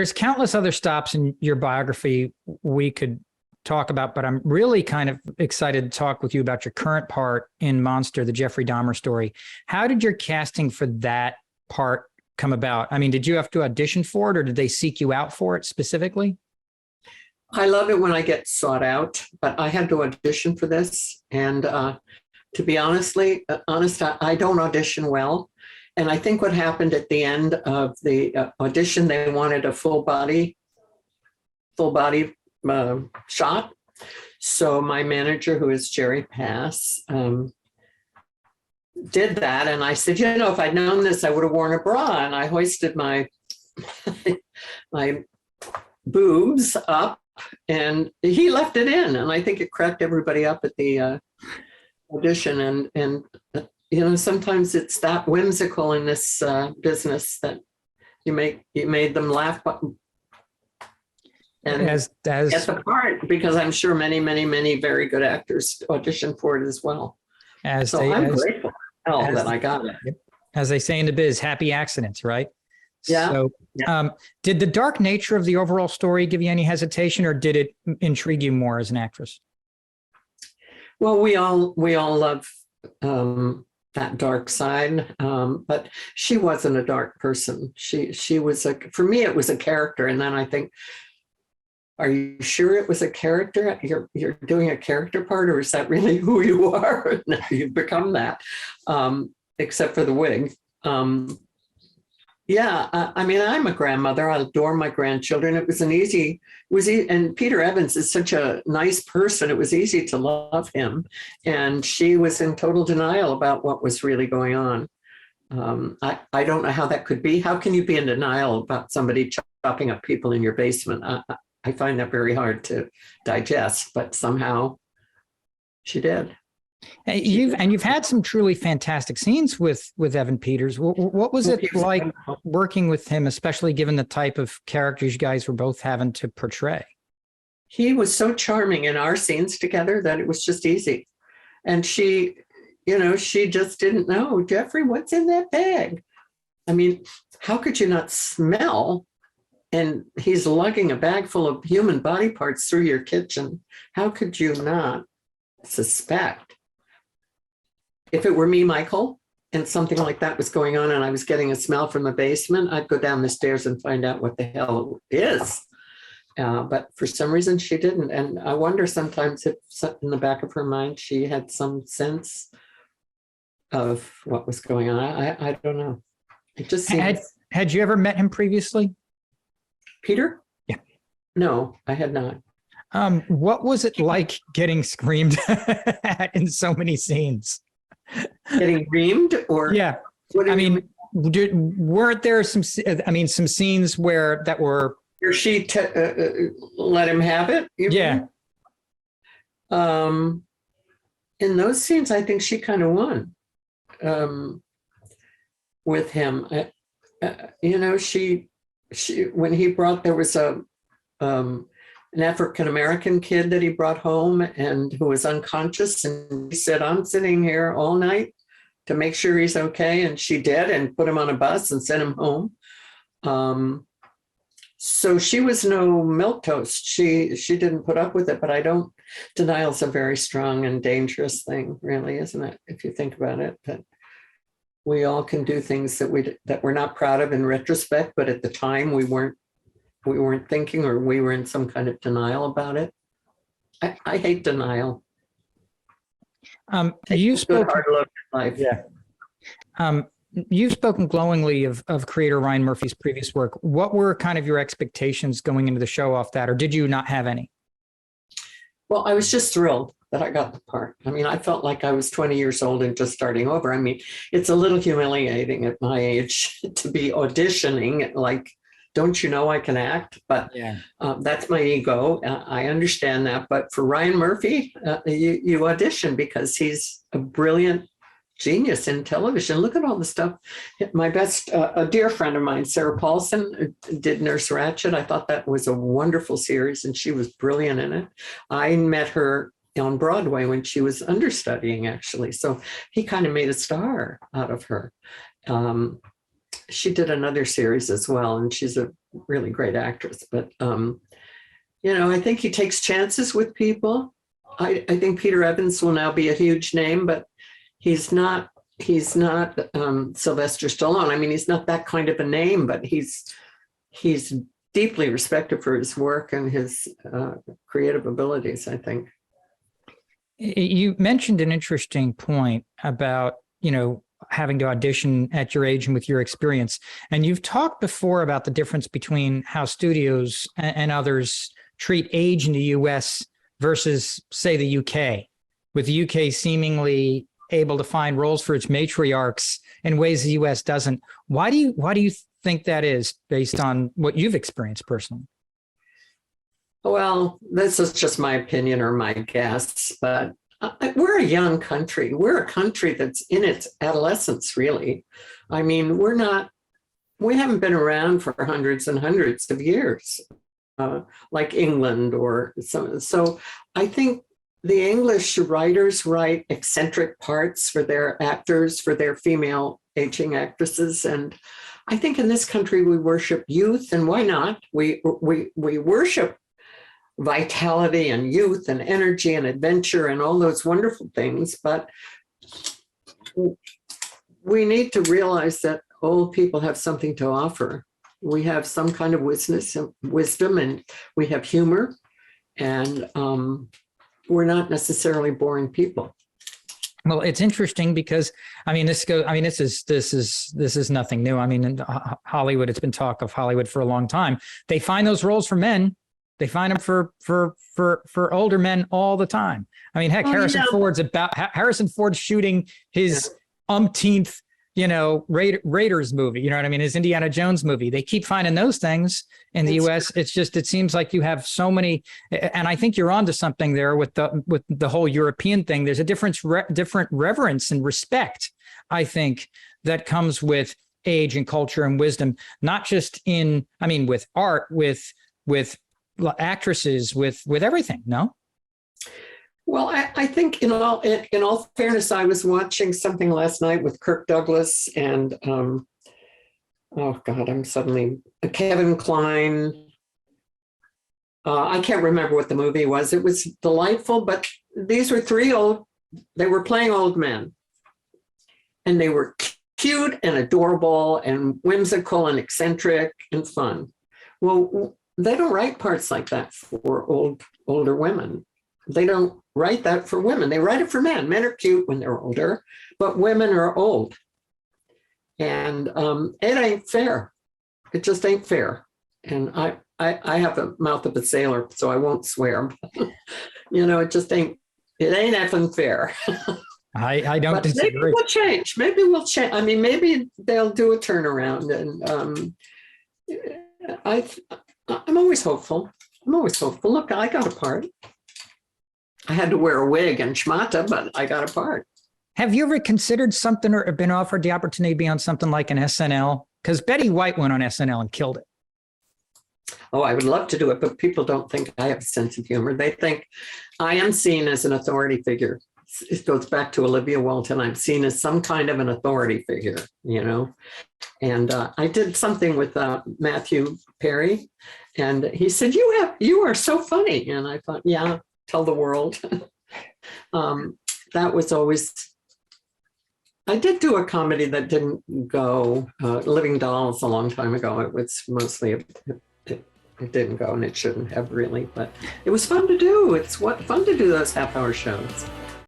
there's countless other stops in your biography we could talk about, but I'm really kind of excited to talk with you about your current part in Monster, the Jeffrey Dahmer story. How did your casting for that part come about? I mean, did you have to audition for it, or did they seek you out for it specifically? I love it when I get sought out, but I had to audition for this. And to be honest, I don't audition well. And I think what happened at the end of the audition, they wanted a full body shot. So my manager, who is Jerry Pass, did that. And I said, if I'd known this, I would have worn a bra. And I hoisted my my boobs up, and he left it in. And I think it cracked everybody up at the audition. And sometimes it's that whimsical in this business that you made them laugh and get the part, because I'm sure many, many, many very good actors audition for it as well. I'm grateful that I got it. As they say in the biz, happy accidents, right? Yeah. So, did the dark nature of the overall story give you any hesitation, or did it intrigue you more as an actress? Well, we all love that dark side, but she wasn't a dark person. She was for me, it was a character, and then I think, are you sure it was a character? You're doing a character part, or is that really who you are? No, you've become that, except for the wig. I mean, I'm a grandmother. I adore my grandchildren. It was easy, and Peter Evans is such a nice person. It was easy to love him. And she was in total denial about what was really going on. I don't know how that could be. How can you be in denial about somebody chopping up people in your basement? I find that very hard to digest, but somehow she did. You've had some truly fantastic scenes with Evan Peters. What was it like working with him, especially given the type of characters you guys were both having to portray? He was so charming in our scenes together that it was just easy. And she just didn't know, Jeffrey, what's in that bag? I mean, how could you not smell? And he's lugging a bag full of human body parts through your kitchen. How could you not suspect? If it were me, Michael, and something like that was going on and I was getting a smell from the basement, I'd go down the stairs and find out what the hell it is. But for some reason she didn't. And I wonder sometimes if in the back of her mind, she had some sense of what was going on. I don't know. It just seems... Had you ever met him previously? Peter? Yeah. No, I had not. What was it like getting screamed at in so many scenes? Getting reamed, or yeah, weren't there some scenes where she let him have it? Yeah. In those scenes, I think she kind of won with him. She when he brought, there was an African-American kid that he brought home and who was unconscious. And he said, I'm sitting here all night to make sure he's okay. And she did, and put him on a bus and sent him home. So she was no milquetoast. She didn't put up with it, but denial's a very strong and dangerous thing, really, isn't it? If you think about it, that we all can do things that we're not proud of in retrospect, but at the time we weren't thinking, or we were in some kind of denial about it. I hate denial. You spoke hard look at life. Yeah. You've spoken glowingly of creator Ryan Murphy's previous work. What were kind of your expectations going into the show off that, or did you not have any? Well, I was just thrilled that I got the part. I mean, I felt like I was 20 years old and just starting over. I mean, it's a little humiliating at my age to be auditioning, like, don't you know I can act? But yeah. That's my ego. I understand that. But for Ryan Murphy, you audition because he's a brilliant genius in television. Look at all the stuff. My best, a dear friend of mine, Sarah Paulson, did Nurse Ratched. I thought that was a wonderful series, and she was brilliant in it. I met her on Broadway when she was understudying, actually. So he kind of made a star out of her. she did another series as well, and she's a really great actress. But I think he takes chances with people. I think Peter Evans will now be a huge name, but he's not Sylvester Stallone. I mean, he's not that kind of a name, but he's deeply respected for his work and his creative abilities, I think. You mentioned an interesting point about, having to audition at your age and with your experience. And you've talked before about the difference between how studios and others treat age in the US versus, say, the UK, with the UK seemingly able to find roles for its matriarchs in ways the US doesn't. Why do you think that is, based on what you've experienced personally? Well, this is just my opinion or my guess, but we're a young country. We're a country that's in its adolescence, really. I mean, we haven't been around for hundreds and hundreds of years, like England or some. So I think the English writers write eccentric parts for their actors, for their female aging actresses. And I think in this country, we worship youth, and why not? We worship vitality and youth and energy and adventure and all those wonderful things. But we need to realize that old people have something to offer. We have some kind of wisdom, and we have humor, and we're not necessarily boring people. Well, it's interesting because this is nothing new. I mean, in Hollywood, it's been talk of Hollywood for a long time. They find those roles for men. They find them for older men all the time. I mean, heck, Harrison Ford's shooting his umpteenth, Raiders movie. You know what I mean? His Indiana Jones movie. They keep finding those things in the US. It seems like you have so many, and I think you're onto something there with the whole European thing. There's a different reverence and respect, I think, that comes with age and culture and wisdom, not just with art, with actresses, with everything. No. Well, I think in all fairness, I was watching something last night with Kirk Douglas and Kevin Kline. I can't remember what the movie was. It was delightful, but these were they were playing old men, and they were cute and adorable and whimsical and eccentric and fun. Well, they don't write parts like that for older women. They don't write that for women. They write it for men. Men are cute when they're older, but women are old. And it ain't fair. It just ain't fair. And I have the mouth of a sailor, so I won't swear. It ain't effing fair. I don't disagree. Maybe we'll change. I mean, maybe they'll do a turnaround. And I'm always hopeful. Look, I got a part. I had to wear a wig and schmata, but I got a part. Have you ever considered something or been offered the opportunity to be on something like an SNL? Because Betty White went on SNL and killed it. Oh, I would love to do it, but people don't think I have a sense of humor. They think I am seen as an authority figure. It goes back to Olivia Walton. I'm seen as some kind of an authority figure, And I did something with Matthew Perry, and he said, "You are so funny." And I thought, yeah, tell the world. That was always. I did do a comedy that didn't go, Living Dolls, a long time ago. It was mostly it didn't go, and it shouldn't have really, but it was fun to do. It's fun to do those half-hour shows.